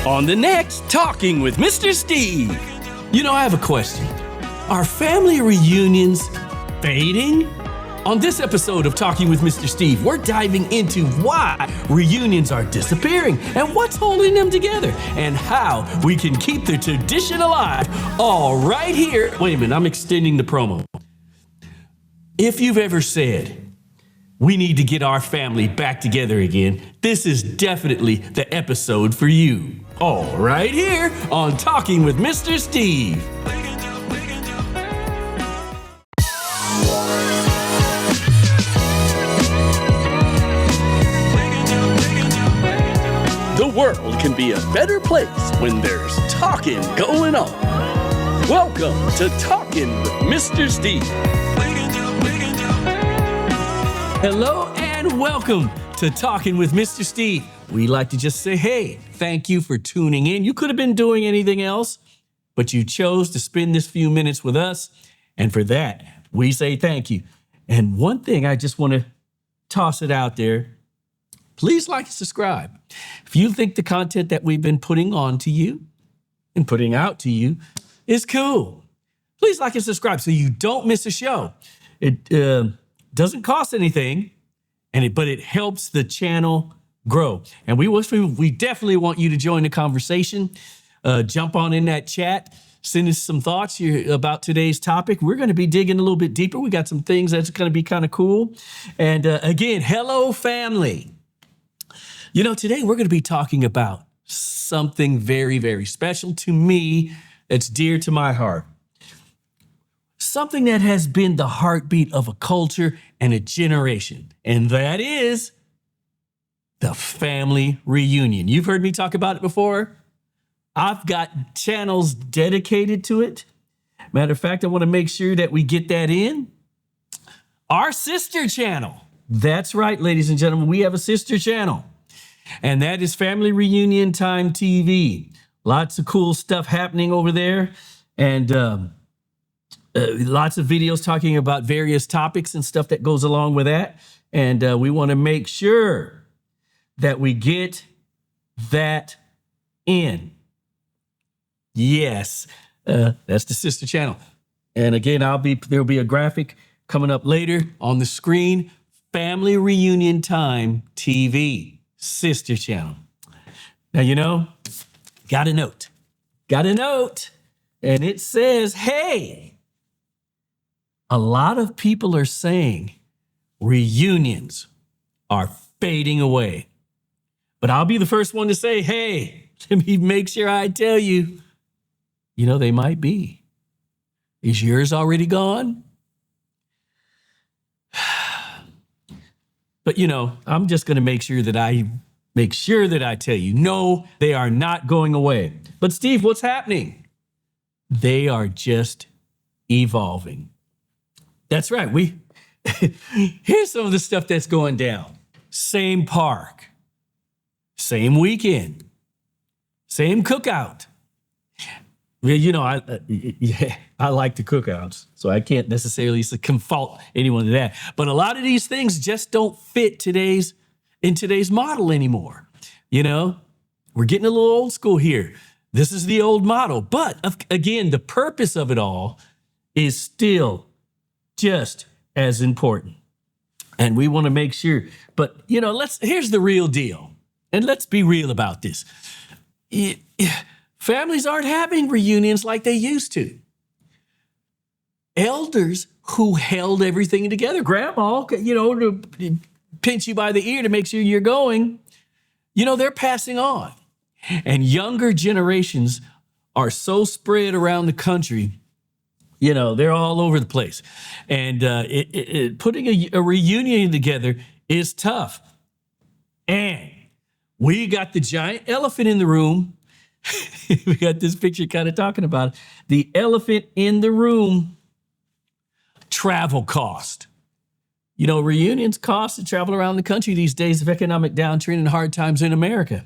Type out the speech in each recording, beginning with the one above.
On the next Talking with Mr. Steve. You know, I have a question. Are family reunions fading? On this episode of Talking with Mr. Steve, we're diving into why reunions are disappearing and what's holding them together and how we can keep the tradition alive. All right here. Wait a minute, I'm extending the promo. If you've ever said, we need to get our family back together again, this is definitely the episode for you. All right here on Talking with Mr. Steve. The world can be a better place when there's talking going on. Welcome to Talking with Mr. Steve. Hello and welcome to Talking with Mr. Steve. We like to just say, hey, thank you for tuning in. You could have been doing anything else, but you chose to spend this few minutes with us. And for that, we say thank you. And one thing I just want to toss it out there. Please like and subscribe. If you think the content that we've been putting on to you and putting out to you is cool, please like and subscribe so you don't miss a show. It doesn't cost anything, but it helps the channel grow. And we definitely want you to join the conversation. Jump on in that chat. Send us some thoughts about today's topic. We're going to be digging a little bit deeper. We got some things that's going to be kind of cool. And again, hello, family. You know, today we're going to be talking about something very, very special to me that's dear to my heart. Something that has been the heartbeat of a culture and a generation, and that is the family reunion. You've heard me talk about it before. I've got channels dedicated to it. Matter of fact, I want to make sure that we get that in. Our sister channel. That's right, ladies and gentlemen, we have a sister channel. And that is Family Reunion Time TV. Lots of cool stuff happening over there. And lots of videos talking about various topics and stuff that goes along with that. And we want to make sure that we get that in. Yes, that's the sister channel. And again, there'll be a graphic coming up later on the screen. Family Reunion Time TV. Sister channel. Now, you know, got a note, and it says, hey, a lot of people are saying reunions are fading away. But I'll be the first one to say, hey, let me make sure I tell you, you know, they might be. Is yours already gone? But, you know, I'm just going to make sure that I tell you, no, they are not going away. But Steve, what's happening? They are just evolving. That's right. Here's some of the stuff that's going down. Same park, same weekend, same cookout. Well, you know, I like the cookouts, so I can't necessarily fault anyone to that. But a lot of these things just don't fit in today's model anymore. You know, we're getting a little old school here. This is the old model. But again, the purpose of it all is still just as important. And we want to make sure. But, you know, here's the real deal. And let's be real about this. Families aren't having reunions like they used to. Elders who held everything together, grandma, you know, to pinch you by the ear to make sure you're going, you know, they're passing on. And younger generations are so spread around the country, you know, they're all over the place. And putting a reunion together is tough. And we got the giant elephant in the room. We got this picture kind of talking about it. The elephant in the room, travel cost. You know, reunions cost to travel around the country these days of economic downturn and hard times in America.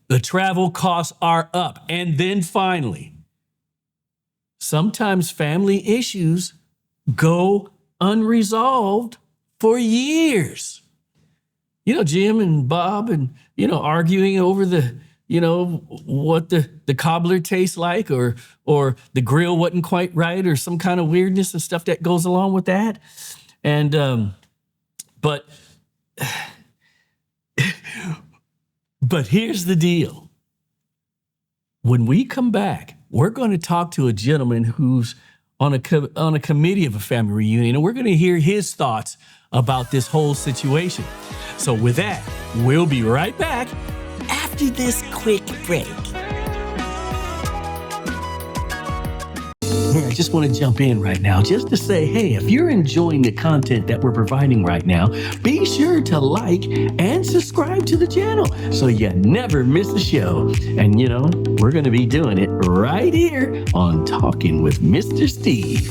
The travel costs are up. And then finally, sometimes family issues go unresolved for years. You know, Jim and Bob and, you know, arguing over the, what the cobbler tastes like, or the grill wasn't quite right, or some kind of weirdness and stuff that goes along with that. And but here's the deal. When we come back, we're going to talk to a gentleman who's on a committee of a family reunion, and we're going to hear his thoughts about this whole situation. So with that, we'll be right back after this quick break. I just want to jump in right now just to say, hey, if you're enjoying the content that we're providing right now, be sure to like and subscribe to the channel so you never miss a show. And we're going to be doing it right here on Talking with Mr. Steve.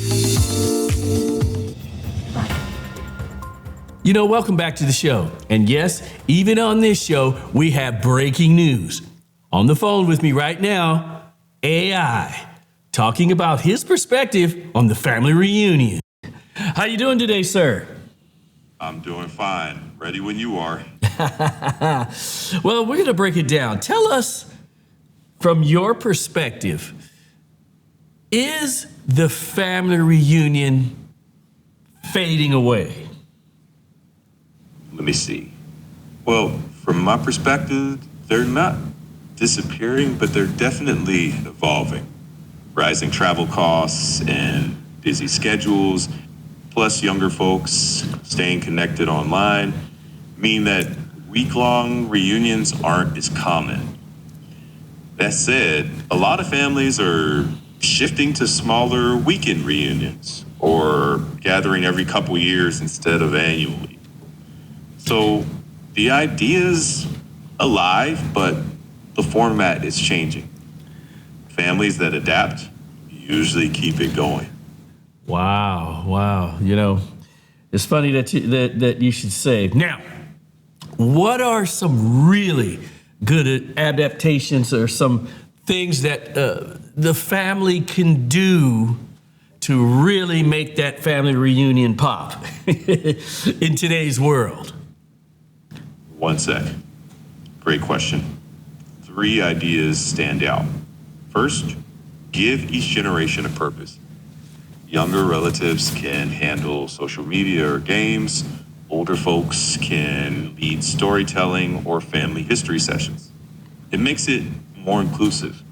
Welcome back to the show. And yes, even on this show, we have breaking news. On the phone with me right now, AI, talking about his perspective on the family reunion. How you doing today, sir? I'm doing fine. Ready when you are. Well, we're going to break it down. Tell us, from your perspective, is the family reunion fading away? Let me see. Well, from my perspective, they're not disappearing, but they're definitely evolving. Rising travel costs and busy schedules, plus younger folks staying connected online, mean that week-long reunions aren't as common. That said, a lot of families are shifting to smaller weekend reunions or gathering every couple years instead of annually. So the idea's alive, but the format is changing. Families that adapt usually keep it going. Wow. It's funny that you should say. Now, what are some really good adaptations or some things that the family can do to really make that family reunion pop in today's world? 1 sec. Great question. 3 ideas stand out. First, give each generation a purpose. Younger relatives can handle social media or games. Older folks can lead storytelling or family history sessions. It makes it more inclusive.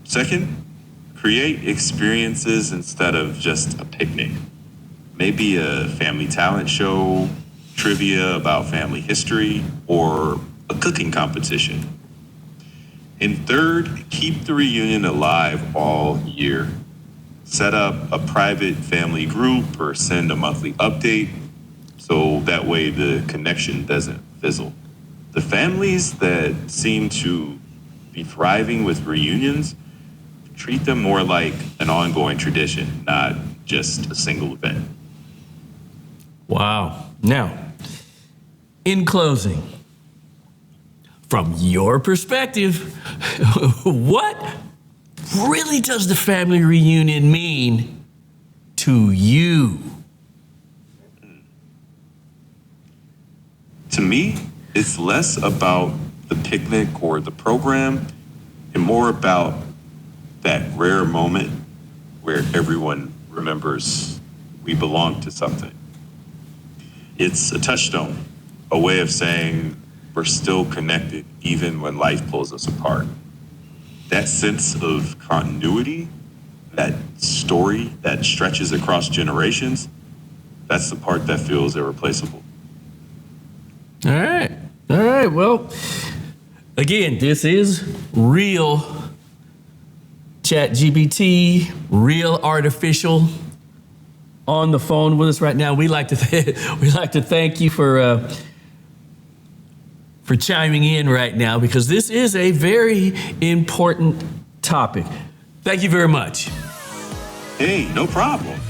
Second, create experiences instead of just a picnic. Maybe a family talent show, trivia about family history, or a cooking competition. And third, keep the reunion alive all year. Set up a private family group or send a monthly update so that way the connection doesn't fizzle. The families that seem to be thriving with reunions, treat them more like an ongoing tradition, not just a single event. Wow. Now, in closing, from your perspective, what really does the family reunion mean to you? To me, it's less about the picnic or the program and more about that rare moment where everyone remembers we belong to something. It's a touchstone, a way of saying we're still connected even when life pulls us apart. That sense of continuity, that story that stretches across generations, that's the part that feels irreplaceable. All right. Well, again, this is real ChatGPT, real artificial on the phone with us right now. We'd like to thank you for chiming in right now, because this is a very important topic. Thank you very much. Hey, no problem.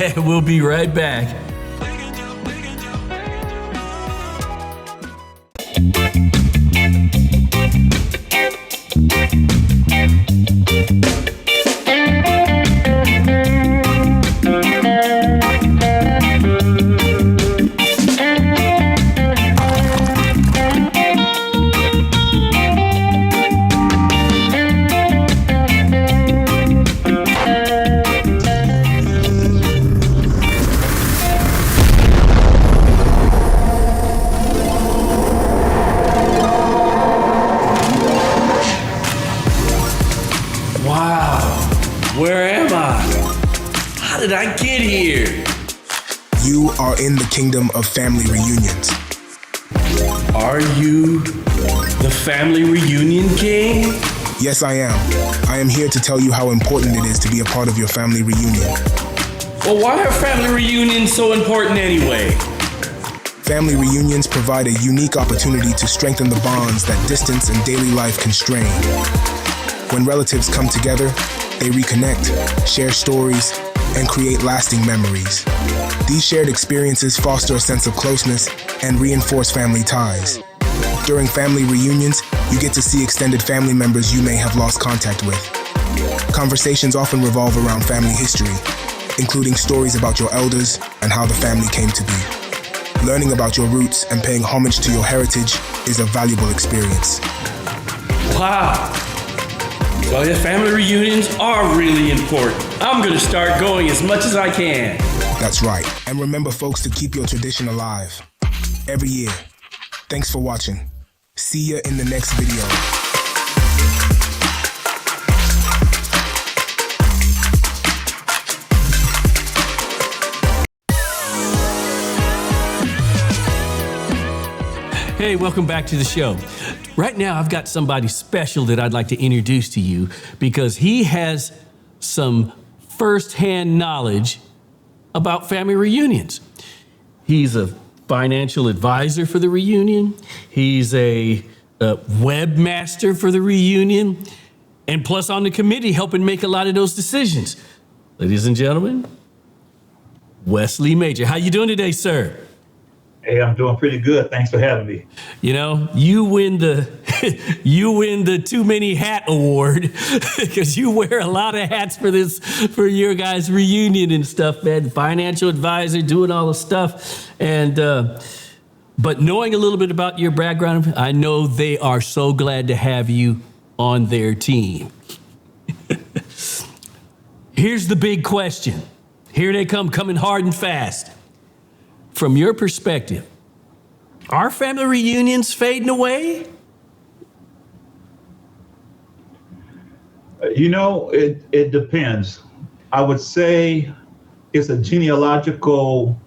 And we'll be right back. kingdom of family reunions. Are you the family reunion king? Yes, I am. I am here to tell you how important it is to be a part of your family reunion. Well, why are family reunions so important anyway? Family reunions provide a unique opportunity to strengthen the bonds that distance and daily life can strain. When relatives come together, they reconnect, share stories, and create lasting memories. These shared experiences foster a sense of closeness and reinforce family ties. During family reunions, you get to see extended family members you may have lost contact with. Conversations often revolve around family history, including stories about your elders and how the family came to be. Learning about your roots and paying homage to your heritage is a valuable experience. Wow. So the family reunions are really important. I'm gonna start going as much as I can. That's right. And remember, folks, to keep your tradition alive every year. Thanks for watching. See ya in the next video. Hey, welcome back to the show. Right now, I've got somebody special that I'd like to introduce to you because he has some firsthand knowledge about family reunions. He's a financial advisor for the reunion. He's a webmaster for the reunion, and plus on the committee helping make a lot of those decisions. Ladies and gentlemen, Wesley Major. How you doing today, sir? Hey, I'm doing pretty good. Thanks for having me. You know, you win the you win the too many hat award because you wear a lot of hats for your guys' reunion and stuff, man. Financial advisor, doing all the stuff, and but knowing a little bit about your background, I know they are so glad to have you on their team. Here's the big question. Here they come, coming hard and fast. From your perspective, are family reunions fading away? You know, it depends. I would say it's a genealogical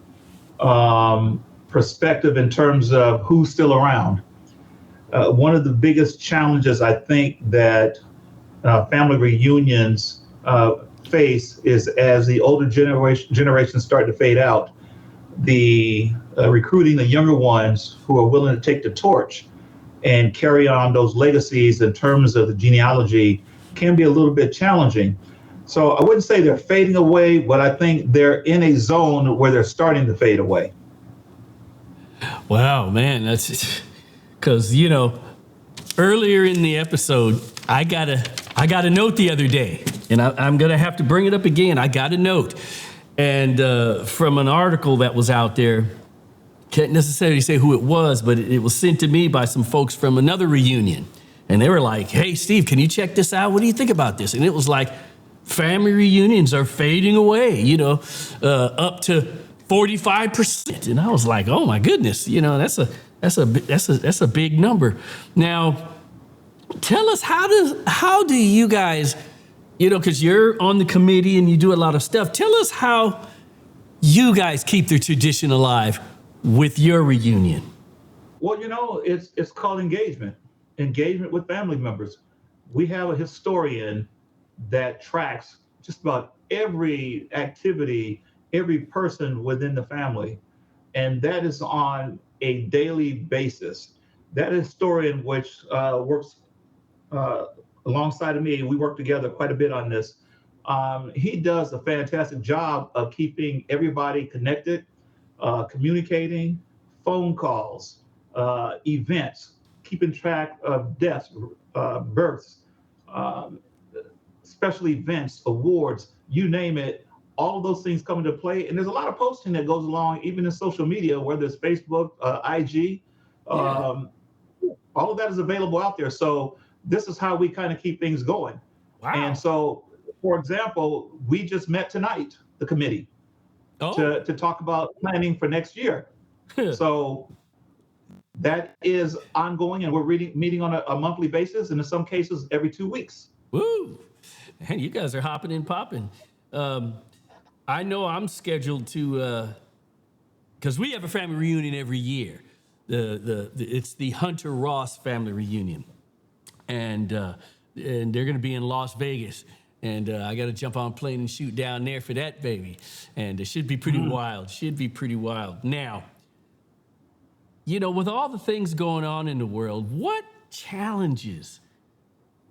perspective in terms of who's still around. One of the biggest challenges I think that family reunions face is as the older generations start to fade out, the recruiting the younger ones who are willing to take the torch and carry on those legacies in terms of the genealogy can be a little bit challenging. So I wouldn't say they're fading away, but I think they're in a zone where they're starting to fade away. Wow, man, that's because, you know, earlier in the episode, I got a note the other day, and I'm going to have to bring it up again. I got a note. And from an article that was out there, can't necessarily say who it was, but it was sent to me by some folks from another reunion. And they were like, hey, Steve, can you check this out? What do you think about this? And it was like, family reunions are fading away, you know, up to 45%. And I was like, oh my goodness, you know, that's a big number. Now, tell us, how do you guys, you know, because you're on the committee and you do a lot of stuff. Tell us how you guys keep the tradition alive with your reunion. Well, you know, it's called engagement with family members. We have a historian that tracks just about every activity, every person within the family, and that is on a daily basis. That historian, which works alongside of me, we work together quite a bit on this. He does a fantastic job of keeping everybody connected, communicating, phone calls, events, keeping track of deaths, births, special events, awards, you name it. All of those things come into play. And there's a lot of posting that goes along, even in social media, whether it's Facebook, IG, all of that is available out there. So this is how we kind of keep things going. Wow. And so, for example, we just met tonight, the committee, to talk about planning for next year. So that is ongoing, and we're meeting on a monthly basis, and in some cases, every 2 weeks. Woo! Man, you guys are hopping and popping. I know I'm scheduled to because we have a family reunion every year. It's the Hunter Ross family reunion, and they're going to be in Las Vegas, and I got to jump on a plane and shoot down there for that baby, and it should be pretty wild. Should be pretty wild. Now, with all the things going on in the world, what challenges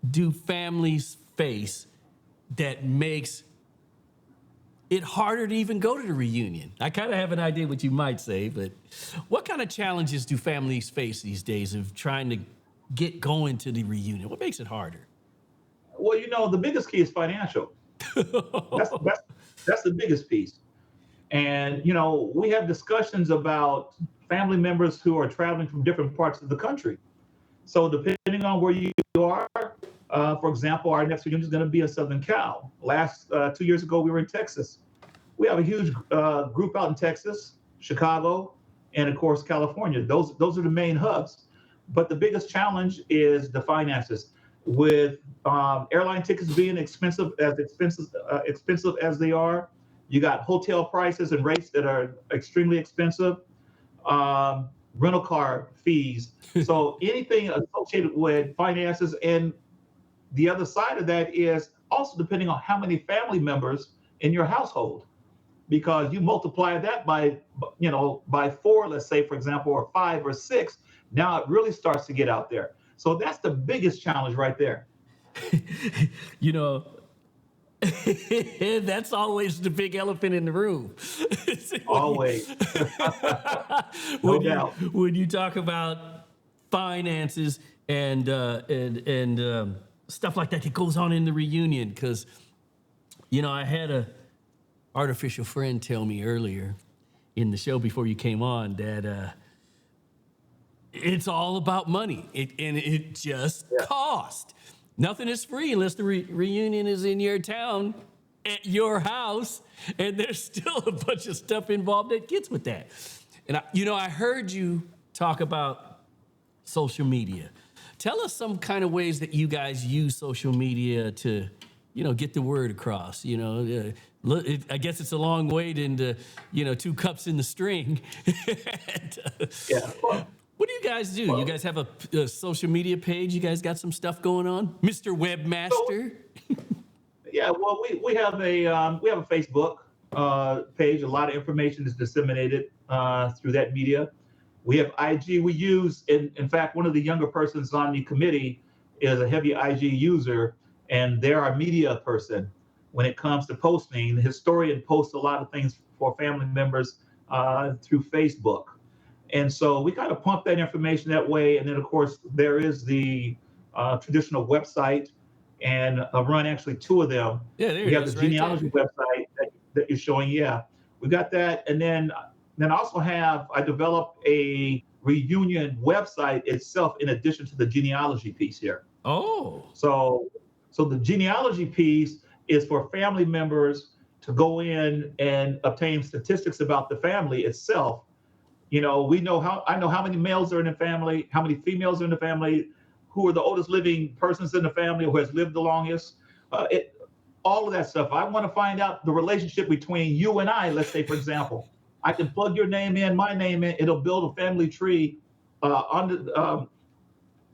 do families face that makes it harder to even go to the reunion? I kind of have an idea what you might say, but what kind of challenges do families face these days of trying to get going to the reunion? What makes it harder? Well, the biggest key is financial. That's the biggest piece. And, we have discussions about family members who are traveling from different parts of the country. So depending on where you are, for example, our next reunion is going to be in Southern Cal. Last 2 years ago, we were in Texas. We have a huge group out in Texas, Chicago, and of course, California. Those are the main hubs. But the biggest challenge is the finances. With airline tickets being expensive as they are, you got hotel prices and rates that are extremely expensive. Rental car fees. So anything associated with finances, and the other side of that is also depending on how many family members in your household, because you multiply that by 4, let's say, for example, or 5 or 6. Now it really starts to get out there. So that's the biggest challenge right there. That's always the big elephant in the room. Always. No doubt. When you talk about finances and stuff like that goes on in the reunion, because I had a artificial friend tell me earlier in the show before you came on that it's all about money. It just costs. Nothing is free unless the reunion is in your town, at your house, and there's still a bunch of stuff involved that gets with that. And I heard you talk about social media. Tell us some kind of ways that you guys use social media to, get the word across. I guess it's a long wait into, 2 cups in the string. Yeah. What do you guys do? You guys have a social media page? You guys got some stuff going on, Mr. Webmaster? Yeah, well, we have a Facebook page. A lot of information is disseminated through that media. We have IG. We use, in fact, one of the younger persons on the committee is a heavy IG user, and they're our media person when it comes to posting. The historian posts a lot of things for family members through Facebook. And so we kind of pump that information that way. And then, of course, there is the traditional website, and I run actually 2 of them. Yeah, there we have is, the right genealogy website that you're showing. Yeah, we got that. And then I also I developed a reunion website itself in addition to the genealogy piece here. Oh. So the genealogy piece is for family members to go in and obtain statistics about the family itself. I know how many males are in the family, how many females are in the family, who are the oldest living persons in the family, who has lived the longest, all of that stuff. I want to find out the relationship between you and I. Let's say, for example, I can plug your name in, my name in, it'll build a family tree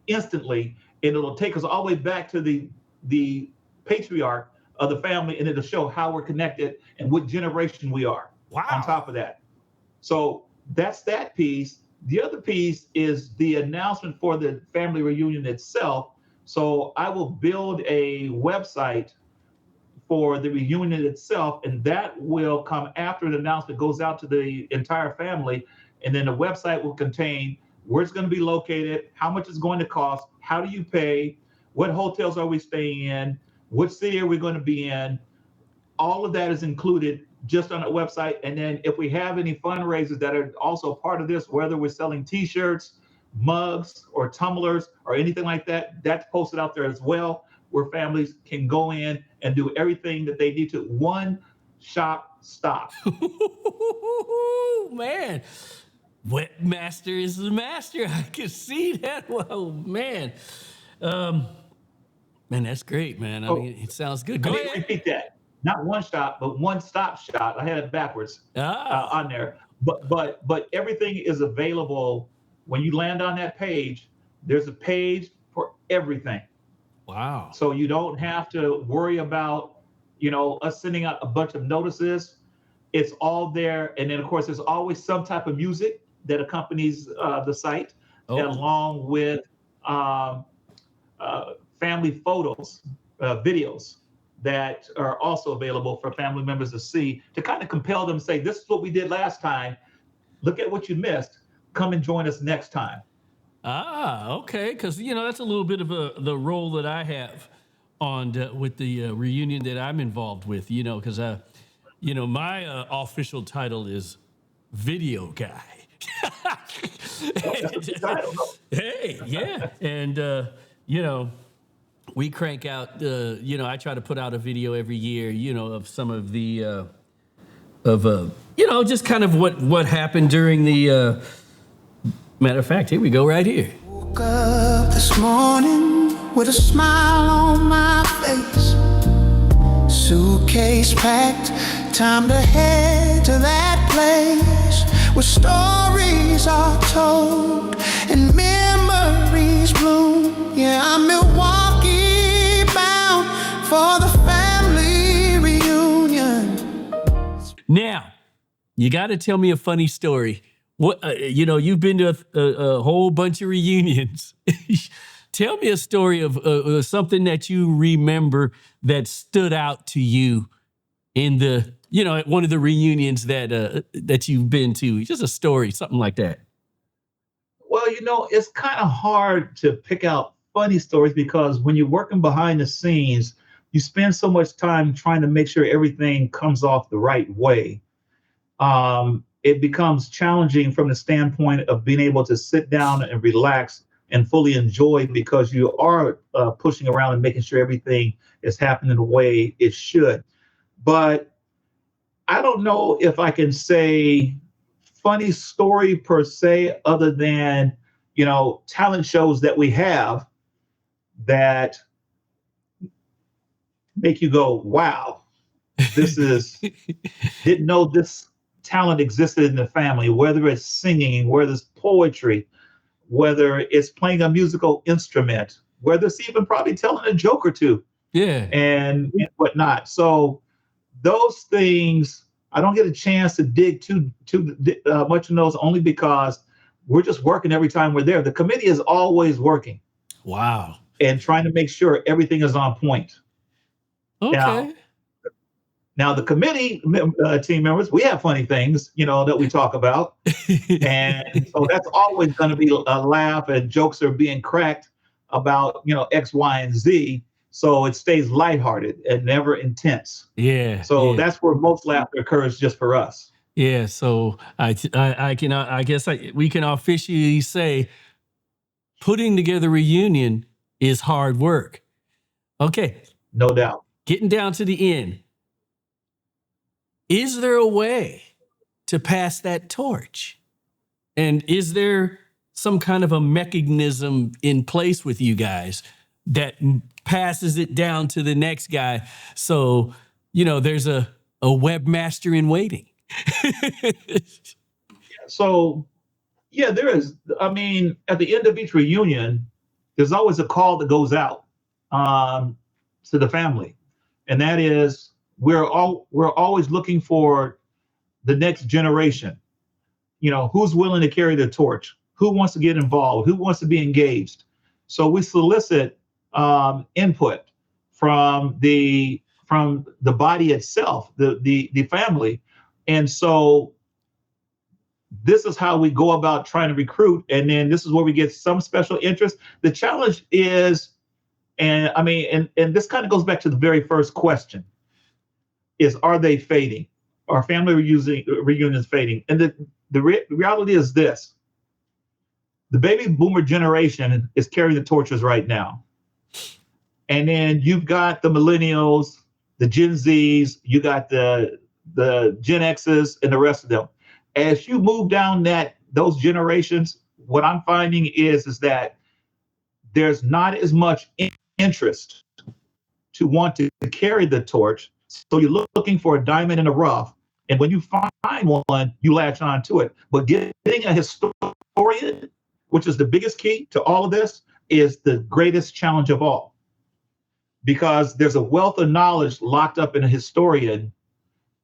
instantly, and it'll take us all the way back to the patriarch of the family, and it'll show how we're connected and what generation we are. Wow. On top of that. So that's that piece. The other piece is the announcement for the family reunion itself. So I will build a website for the reunion itself, and that will come after the announcement goes out to the entire family. And then the website will contain where it's going to be located, how much it's going to cost, how do you pay, what hotels are we staying in, what city are we going to be in. All of that is included just on the website. And then if we have any fundraisers that are also part of this, whether we're selling T-shirts, mugs, or tumblers, or anything like that, that's posted out there as well, where families can go in and do everything that they need to. One shop stop. Man, Webmaster is the master. I can see that. Whoa, man. Man, that's great, man. I mean, it sounds good. Go ahead. Repeat that. Not one stop, but one stop shop. I had it backwards on there. but everything is available when you land on that page. There's a page for everything. Wow. So you don't have to worry about, us sending out a bunch of notices. It's all there. And then, of course, there's always some type of music that accompanies the site, Oh, along with um, family photos, videos that are also available for family members to see, to kind of compel them to say, this is what we did last time. Look at what you missed. Come and join us next time. okay. Because that's a little bit of the role that I have with the reunion that I'm involved with. Because my official title is video guy. I don't know. Hey, yeah, and we crank out. I try to put out a video every year. Of some of the just kind of what happened during the. Matter of fact, here we go right here. Woke up this morning with a smile on my face. Suitcase packed, time to head to that place where stories are told and memories bloom. Yeah, I'm Milwaukee bound for the family reunion. Now, you got to tell me a funny story. What you've been to a whole bunch of reunions. Tell me a story of something that you remember that stood out to you in the at one of the reunions that you've been to. Just a story, something like that. Well, it's kind of hard to pick out funny stories because when you're working behind the scenes, you spend so much time trying to make sure everything comes off the right way. It becomes challenging from the standpoint of being able to sit down and relax and fully enjoy, because you are pushing around and making sure everything is happening the way it should. But I don't know if I can say funny story per se, other than, talent shows that we have that make you go, wow, didn't know this talent existed in the family, whether it's singing, whether it's poetry, whether it's playing a musical instrument, whether it's even probably telling a joke or two. Yeah. And whatnot. So those things, I don't get a chance to dig too much in those, only because we're just working every time we're there. The committee is always working. Wow. And trying to make sure everything is on point. Okay. Now the committee team members, we have funny things, that we talk about. And so that's always going to be a laugh, and jokes are being cracked about, X, Y, and Z. So it stays lighthearted and never intense. Yeah. So that's where most laughter occurs, just for us. Yeah. So we can officially say putting together a reunion is hard work. Okay. No doubt. Getting down to the end. Is there a way to pass that torch? And is there some kind of a mechanism in place with you guys that passes it down to the next guy? So, there's a webmaster in waiting. So, yeah, there is. I mean, at the end of each reunion, there's always a call that goes out to the family. And that is, we're always looking for the next generation. Who's willing to carry the torch? Who wants to get involved? Who wants to be engaged? So we solicit input from the body itself, the family. And so this is how we go about trying to recruit. And then this is where we get some special interest. The challenge is, and this kind of goes back to the very first question, is, are they fading? Are family reunions fading? And the reality is this: the baby boomer generation is carrying the torches right now. And then you've got the millennials, the Gen Zs, you got the Gen X's, and the rest of them. As you move down those generations, what I'm finding is that there's not as much interest to want to carry the torch. So you're looking for a diamond in the rough And when you find one, you latch on to it. But getting a historian, which is the biggest key to all of this, is the greatest challenge of all. Because there's a wealth of knowledge locked up in a historian,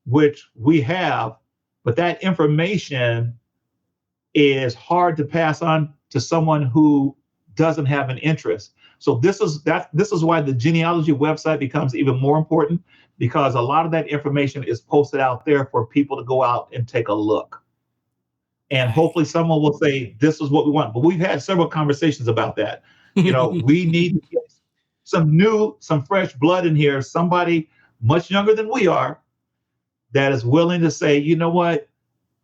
which we have, but that information is hard to pass on to someone who doesn't have an interest. So this is why the genealogy website becomes even more important, because a lot of that information is posted out there for people to go out and take a look. And hopefully someone will say, this is what we want. But we've had several conversations about that. You know, we need to get some fresh blood in here, somebody much younger than we are that is willing to say, you know what,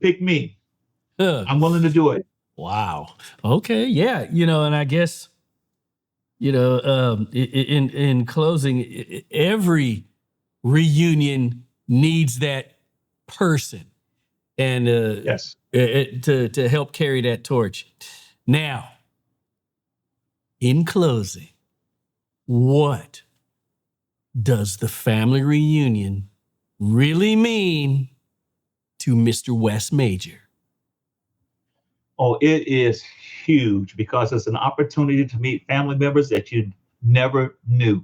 pick me. I'm willing to do it. Wow. Okay. Yeah. You know, and I guess, you know, in closing, every reunion needs that person, and Yes. to help carry that torch. Now, in closing, what does the family reunion really mean to Mr. Wes Major? Oh, it is huge, because it's an opportunity to meet family members that you never knew.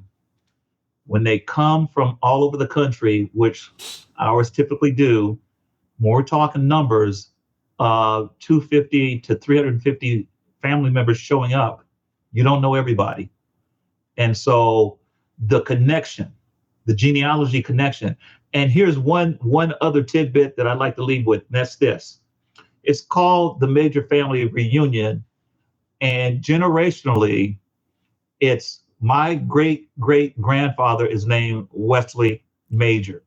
When they come from all over the country, which ours typically do, when we're talking numbers, 250 to 350 family members showing up, you don't know everybody. And so the connection, the genealogy connection. And here's one other tidbit that I'd like to leave with, and that's this. It's called the Major Family Reunion. And generationally, it's my great-great-grandfather is named Wesley Major.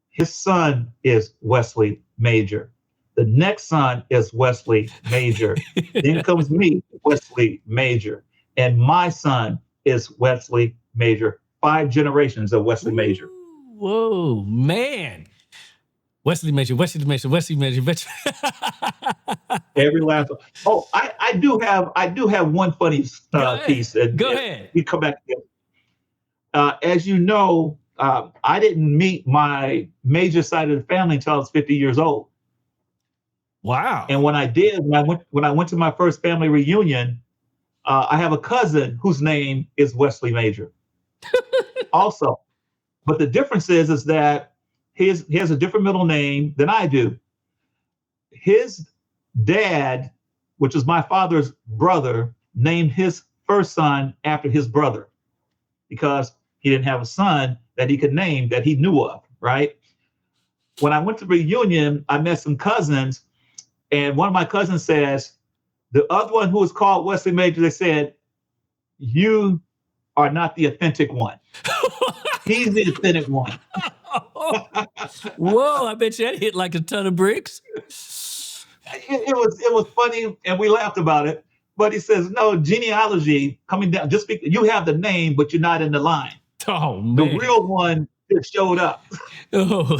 His son is Wesley Major. The next son is Wesley Major. Then comes me, Wesley Major. And my son is Wesley Major. 5 generations of Wesley Major. Whoa, man. Wesley Major. Every last one. Oh, I do have one funny piece. Go ahead. We come back together. As you know, I didn't meet my Major side of the family until I was 50 years old. Wow. And when I did, when I went to my first family reunion, I have a cousin whose name is Wesley Major. Also, but the difference is that he has a different middle name than I do. His dad, which is my father's brother, named his first son after his brother, because he didn't have a son that he could name that he knew of, right? When I went to the reunion, I met some cousins, and one of my cousins says, the other one who was called Wesley Major, they said, you are not the authentic one. He's the authentic one. Whoa, I bet you that hit like a ton of bricks. It was funny, and we laughed about it. But he says, no, genealogy coming down, just because you have the name, but you're not in the line. Oh, man. The real one that showed up. Oh.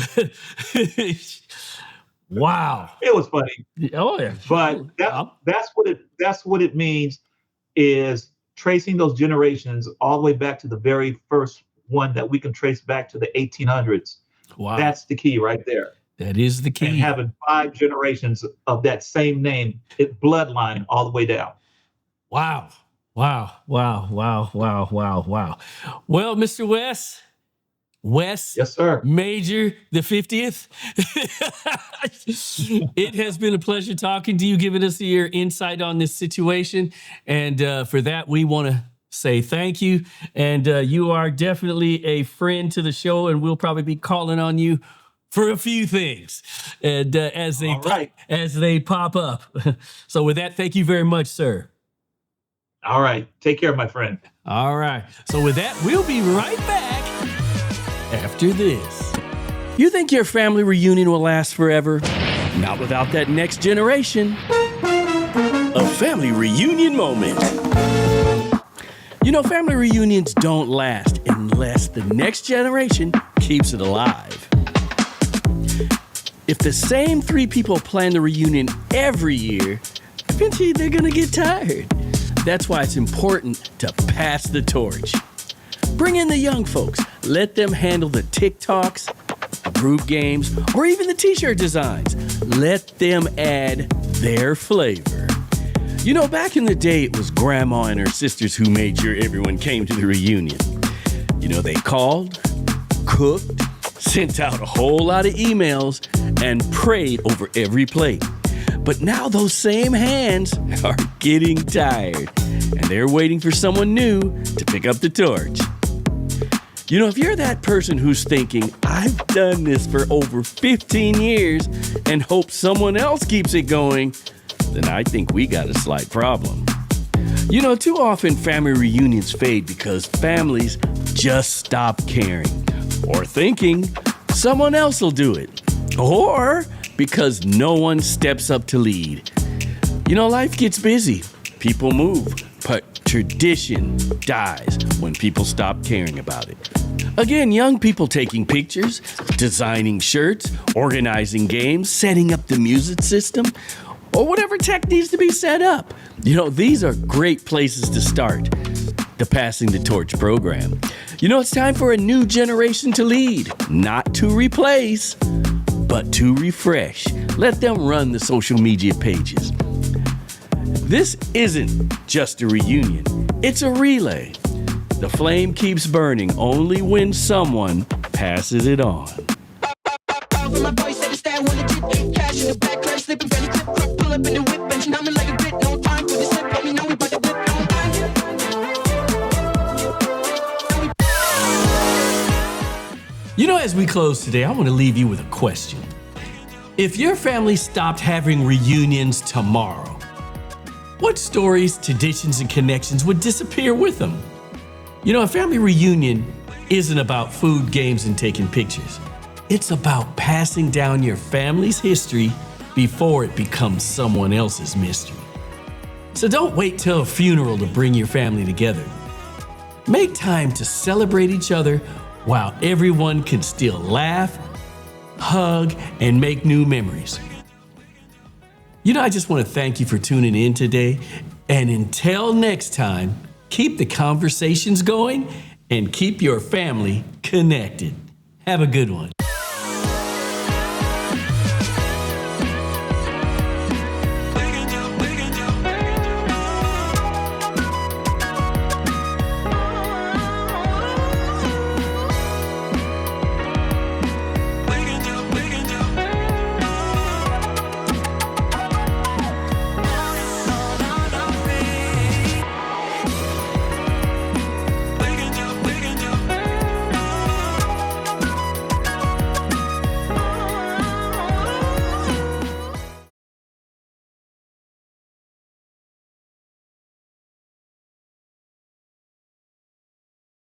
Wow. It was funny. Oh, yeah. But that's what it means, is tracing those generations all the way back to the very first one that we can trace back to the 1800s. Wow. That's the key right there. That is the key. And having 5 generations of that same name, bloodline all the way down. Wow. Wow. Wow. Wow. Wow. Wow. Wow. Well, Mr. Wes. Yes, sir. Major, the 50th. It has been a pleasure talking to you, giving us your insight on this situation. And for that, we want to say thank you. And you are definitely a friend to the show, and we'll probably be calling on you for a few things, and as they pop up. So with that, thank you very much, sir. All right. Take care, my friend. All right. So with that, we'll be right back after this. You think your family reunion will last forever? Not without that next generation. A family reunion moment. You know, family reunions don't last unless the next generation keeps it alive. If the same 3 people plan the reunion every year, eventually they're gonna get tired. That's why it's important to pass the torch. Bring in the young folks. Let them handle the TikToks, group games, or even the t-shirt designs. Let them add their flavor. You know, back in the day, it was grandma and her sisters who made sure everyone came to the reunion. You know, they called, cooked, sent out a whole lot of emails, and prayed over every plate. But now those same hands are getting tired, and they're waiting for someone new to pick up the torch. You know, if you're that person who's thinking, I've done this for over 15 years and hope someone else keeps it going, then I think we got a slight problem. You know, too often family reunions fade because families just stop caring, or thinking someone else will do it, or because no one steps up to lead. You know, life gets busy, people move, but tradition dies when people stop caring about it. Again, young people taking pictures, designing shirts, organizing games, setting up the music system, or whatever tech needs to be set up. You know, these are great places to start the Passing the Torch program. You know, it's time for a new generation to lead, not to replace, but to refresh. Let them run the social media pages. This isn't just a reunion, it's a relay. The flame keeps burning only when someone passes it on. You know, as we close today, I want to leave you with a question. If your family stopped having reunions tomorrow, what stories, traditions, and connections would disappear with them? You know, a family reunion isn't about food, games, and taking pictures. It's about passing down your family's history before it becomes someone else's mystery. So don't wait till a funeral to bring your family together. Make time to celebrate each other while everyone can still laugh, hug, and make new memories. You know, I just want to thank you for tuning in today. And until next time, keep the conversations going and keep your family connected. Have a good one.